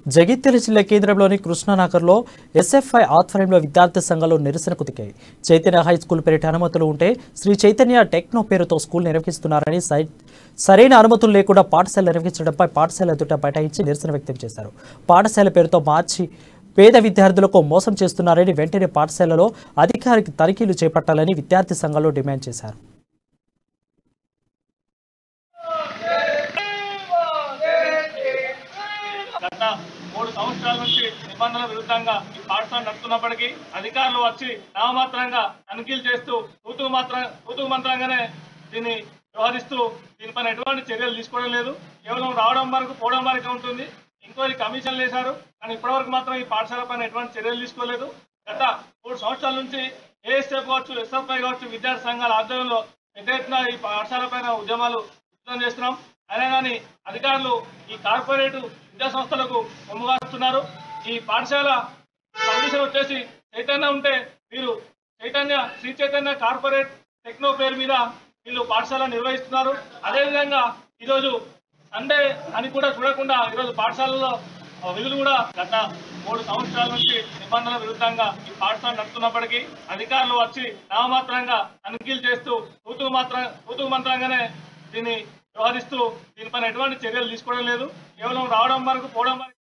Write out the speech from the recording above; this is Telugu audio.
జగిత్యాల జిల్లా కేంద్రంలోని కృష్ణానగర్లో ఎస్ఎఫ్ఐ ఆధ్వర్యంలో విద్యార్థి సంఘాలు నిరసనకు దిగాయి. చైతన్య హై స్కూల్ పేరిట అనుమతులు ఉంటే శ్రీ చైతన్య టెక్నో పేరుతో స్కూల్ నిర్వహిస్తున్నారని, సరైన అనుమతులు లేకుండా పాఠశాల నిర్వహించడంపై పాఠశాల ఎదుట బైఠాయించి నిరసన వ్యక్తం చేశారు. పాఠశాల పేరుతో మార్చి పేద విద్యార్థులకు మోసం చేస్తున్నారని, వెంటనే పాఠశాలలో అధికారికి తనిఖీలు చేపట్టాలని విద్యార్థి సంఘాలు డిమాండ్ చేశారు. గత 3 సంవత్సరాల నుంచి నిబంధనల విరుద్ధంగా ఈ పాఠశాల నడుస్తున్నప్పటికీ అధికారులు వచ్చి నామమాత్రంగా తనిఖీలు చేస్తూ తూతూ మంత్రంగానే దీన్ని వ్యవహరిస్తూ దీనిపైన ఎటువంటి చర్యలు తీసుకోవడం లేదు. కేవలం రావడం వరకు పోవడం వరకు ఉంటుంది. ఎంక్వైరీ కమిషన్లు వేశారు, కానీ ఇప్పటివరకు మాత్రం ఈ పాఠశాల పైన ఎటువంటి చర్యలు తీసుకోలేదు. గత 3 సంవత్సరాల నుంచి ఏఎస్ఎఫ్ కావచ్చు, ఎస్ఎఫ్ఐ కావచ్చు, విద్యార్థి సంఘాల ఆధ్వర్యంలో పెద్ద ఎత్తున ఈ పాఠశాల పైన ఉద్యమాలు చేస్తున్నాం. అయినా కానీ అధికారులు ఈ కార్పొరేట్ విద్యా సంస్థలకు కొమ్ముగాస్తున్నారు. ఈ పాఠశాల పర్మిషన్ వచ్చేసి చైతన్య ఉంటే వీరు శ్రీ చైతన్య కార్పొరేట్ టెక్నో పేరు మీద వీళ్ళు పాఠశాల నిర్వహిస్తున్నారు. అదేవిధంగా ఈరోజు సండే అని కూడా చూడకుండా ఈరోజు పాఠశాలలో విధులు కూడా గత 3 సంవత్సరాల నుంచి నిబంధనల విరుద్ధంగా ఈ పాఠశాల నడుస్తున్నప్పటికీ అధికారులు వచ్చి నామమాత్రంగా తనిఖీలు చేస్తూ తూతూ మంత్రంగానే దీన్ని వ్యవహరిస్తూ దీనిపైన ఎటువంటి చర్యలు తీసుకోవడం లేదు. కేవలం రావడం వరకు పోవడం వరకు